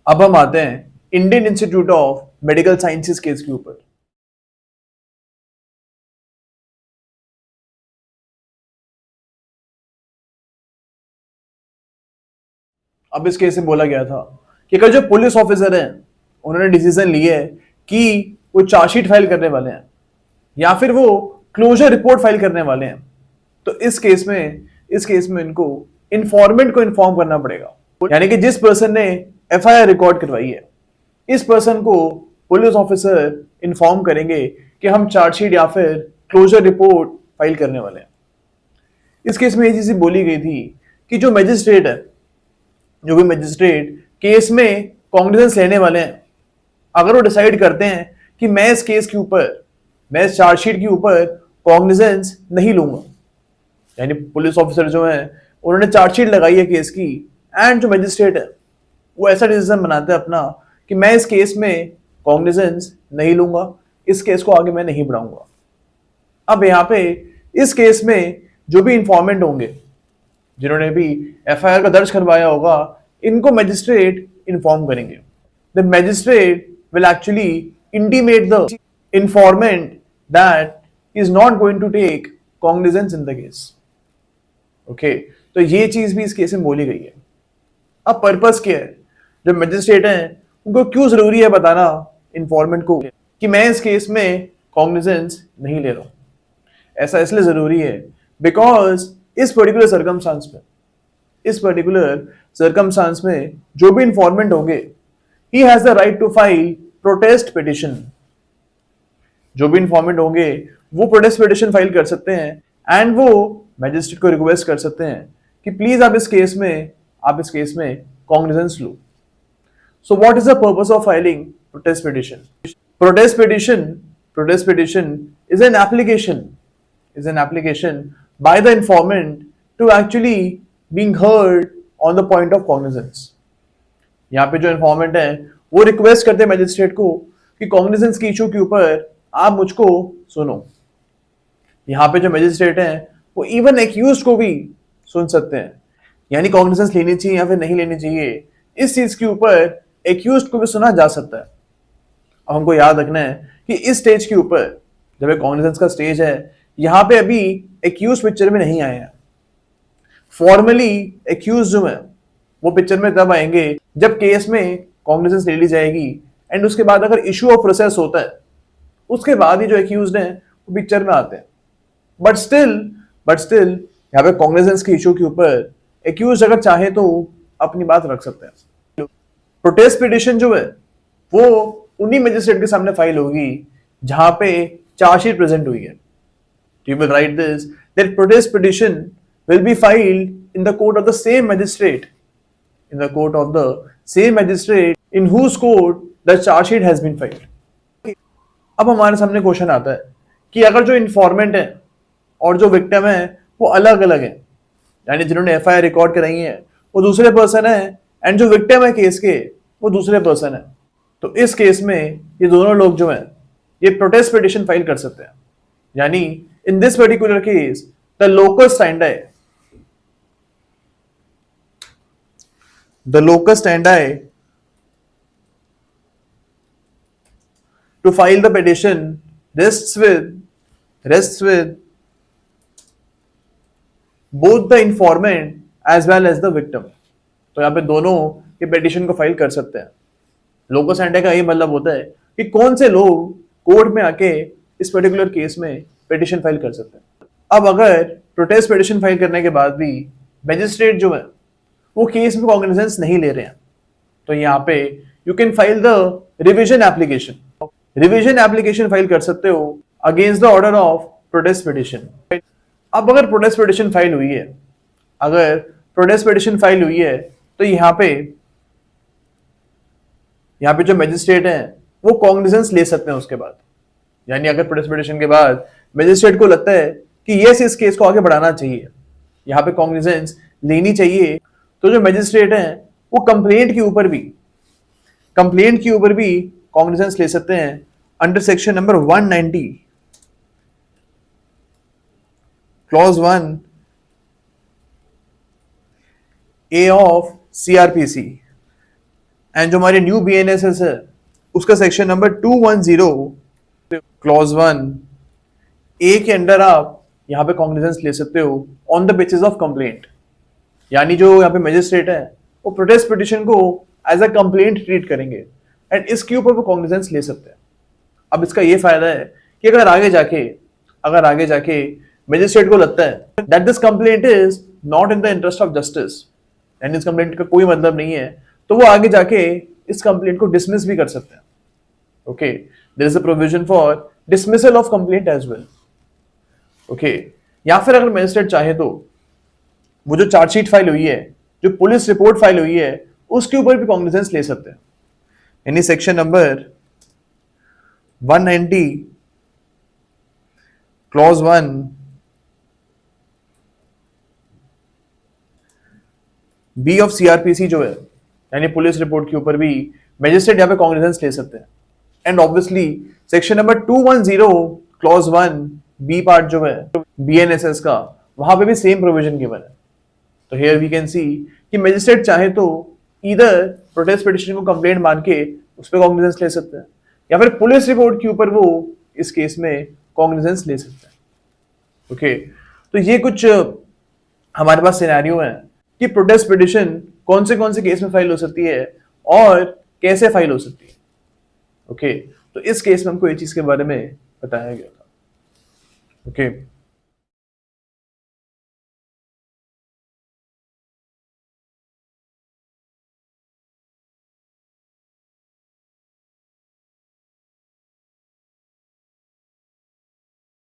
अब हम आते हैं Indian institute of medical sciences case के ऊपर। अब इस केस में बोला गया था कि अगर जो पुलिस ऑफिसर हैं उन्होंने डिसीजन लिया है कि वो चार्जशीट फाइल करने वाले हैं या फिर वो क्लोजर रिपोर्ट फाइल करने वाले हैं, तो इस केस में इनको इन्फॉर्मेंट को इन्फॉर्म करना पड़ेगा। यानी कि जिस पर्सन ने एफआईआर रिकॉर्ड करवाई है, इस पर्सन को पुलिस ऑफिसर इन्फॉर्म करेंगे कि हम चार्जशीट या फिर क्लोजर रिपोर्ट फाइल करने वाले हैं। इस केस में ये चीज बोली गई थी कि जो भी मैजिस्ट्रेट केस में कॉग्निजेंस लेने वाले हैं, अगर वो डिसाइड करते हैं कि मैं इस केस के ऊपर, मैं इस चार्जशीट के ऊपर कॉग्निजेंस नहीं लूंगा, यानी पुलिस ऑफिसर जो है उन्होंने चार्जशीट लगाई है केस की, एंड जो मैजिस्ट्रेट है वो ऐसा डिसीजन बनाता है अपना कि मैं इस केस में कॉग्निजेंस नहीं लूंगा, इस केस को आगे मैं नहीं बढ़ाऊंगा। अब यहाँ पे इस केस में जो भी इंफॉर्मेंट होंगे, जिन्होंने भी एफआईआर का दर्ज करवाया होगा, इनको मैजिस्ट्रेट इन्फॉर्म करेंगे। The magistrate will actually intimate the informant that is not going to take cognizance in the case. Okay, तो ये चीज भी इस केस में बोली गई है। अब पर्पस क्या है, जो मैजिस्ट्रेट हैं उनको क्यों जरूरी है बताना इंफॉर्मेंट को कि मैं इस केस में कॉग्निजेंस नहीं ले रहा हूं। ऐसा इसलिए जरूरी है बिकॉज इस पर्टिकुलर सर्कमस्टांस में जो भी इंफॉर्मेंट होंगे, he has the right to file protest petition. जो भी इंफॉर्मेंट होंगे वो प्रोटेस्ट पिटिशन फाइल कर सकते हैं एंड वो मैजिस्ट्रेट को रिक्वेस्ट कर सकते हैं कि प्लीज आप इस केस में cognizance low. So what is the purpose of filing protest petition? Protest petition is an application by the informant to actually being heard on the point of cognizance. यहाँ पे जो इन्फॉर्मेंट है वो request करते हैं magistrate को कि cognizance की इशू के ऊपर आप मुझको सुनो। यहाँ पे जो मैजिस्ट्रेट हैं वो इवन एक्यूज्ड को भी सुन सकते हैं, यानी कॉग्निजेंस लेनी चाहिए या फिर नहीं लेनी चाहिए, इस चीज के ऊपर एक्यूज्ड को भी सुना जा सकता है। अब हमको याद रखना है कि इस स्टेज के ऊपर, जब एक कॉग्निजेंस का स्टेज है, यहाँ पे अभी एक्यूज पिक्चर में नहीं आए हैं। फॉर्मली एक्यूज जो है वो पिक्चर में तब आएंगे जब केस में कॉग्निजेंस ले ली जाएगी एंड उसके बाद अगर इशू ऑफ प्रोसेस होता है, उसके बाद ही जो एक्यूज्ड हैं वो पिक्चर में आते हैं। बट स्टिल यहाँ पे कॉग्निजेंस के इशू के ऊपर एक्यूज अगर चाहे तो अपनी बात रख सकते हैं। प्रोटेस्ट पिटिशन जो है वो उन्हीं मैजिस्ट्रेट के सामने फाइल होगी जहां पे चार्जशीट प्रेजेंट हुई है। You will write this that protest petition will be filed in the court of the same magistrate, in whose court the charge sheet has been filed. अब हमारे सामने क्वेश्चन आता है कि अगर जो इन्फॉर्मेंट है और जो विक्टिम है वो अलग अलग है, यानी जिन्होंने एफआईआर रिकॉर्ड कराई है वो दूसरे पर्सन है एंड जो विक्टिम है केस के वो दूसरे पर्सन है, तो इस केस में ये दोनों लोग जो हैं ये प्रोटेस्ट पिटिशन फाइल कर सकते हैं। यानी in this particular case the locus स्टैंडाई to file the petition rests with both the informant as well as the victim। तो यहाँ पे दोनों ये पिटिशन को फाइल कर सकते हैं। लोकस स्टैंडाई का ये मतलब होता है कि कौन से लोग कोर्ट में आके इस पर्टिकुलर केस में पिटिशन फाइल कर सकते हैं। अब अगर प्रोटेस्ट पिटिशन फाइल करने के बाद भी मैजिस्ट्रेट जो है वो केस में कॉग्निजेंस नहीं ले रहे हैं, तो यहाँ पे you can file the revision application file कर सकते हो against the order of protest petition. अब अगर प्रोटेस्ट पिटिशन फाइल हुई है तो यहाँ पे जो मैजिस्ट्रेट हैं वो कॉग्निजेंस ले सकते हैं उसके बाद। यानी अगर प्रोटेस्ट पिटिशन के बाद मैजिस्ट्रेट को लगता है कि यस इस केस को आगे बढ़ाना चाहिए, यहाँ पे कॉग्निजेंस लेनी चाहिए, तो जो मैजिस्ट्रेट हैं वो कंप्लेंट के ऊपर भी कॉग्निजेंस ले सकते हैं under section number 190 clause 1 A of CRPC and जो हमारी न्यू BNSS है उसका सेक्शन नंबर 210 क्लॉज 1 ए के अंडर आप यहाँ पे कॉग्निजेंस ले सकते हो on the basis of complaint. यानी जो यहाँ पे मैजिस्ट्रेट है वो प्रोटेस्ट पिटिशन को एज अ कंप्लेंट ट्रीट करेंगे एंड इसके ऊपर वो कॉग्निजेंस ले सकते हैं। अब इसका ये फायदा है कि अगर आगे जाके मैजिस्ट्रेट को लगता है that this complaint is not in the interest of justice and इस कंप्लेंट का कोई मतलब नहीं है, तो वो आगे जाके इस कंप्लेंट को डिसमिस भी कर सकते हैं। Okay, there is a provision for dismissal of complaint as well. Okay, या फिर अगर मैजिस्ट्रेट चाहे तो वो जो चार्जशीट फाइल हुई है, जो पुलिस रिपोर्ट फाइल हुई है, उसके ऊपर भी कॉग्निजेंस ले सकते हैं। यानी section number 190 clause 1 B of CRPC जो है, यानी पुलिस रिपोर्ट के ऊपर भी मैजिस्ट्रेट यहाँ पे कॉग्निजेंस ले सकते हैं। And obviously section number 210 clause 1 B part जो है BNSS का, वहां पे भी सेम प्रोविजन गिवन है। तो हियर वी कैन सी कि मैजिस्ट्रेट चाहे तो इधर प्रोटेस्ट पिटिशन को कंप्लेंट मान के उस पर कॉग्निजेंस ले सकते हैं, या फिर पुलिस रिपोर्ट के ऊपर वो इस केस में कॉग्निजेंस ले सकते हैं। ओके, तो ये कुछ हमारे पास सिनेरियो है कि प्रोटेस्ट पिटिशन कौन से केस में फाइल हो सकती है और कैसे फाइल हो सकती है। ओके, तो इस केस में हमको ये चीज के बारे में बताया गया था। ओके।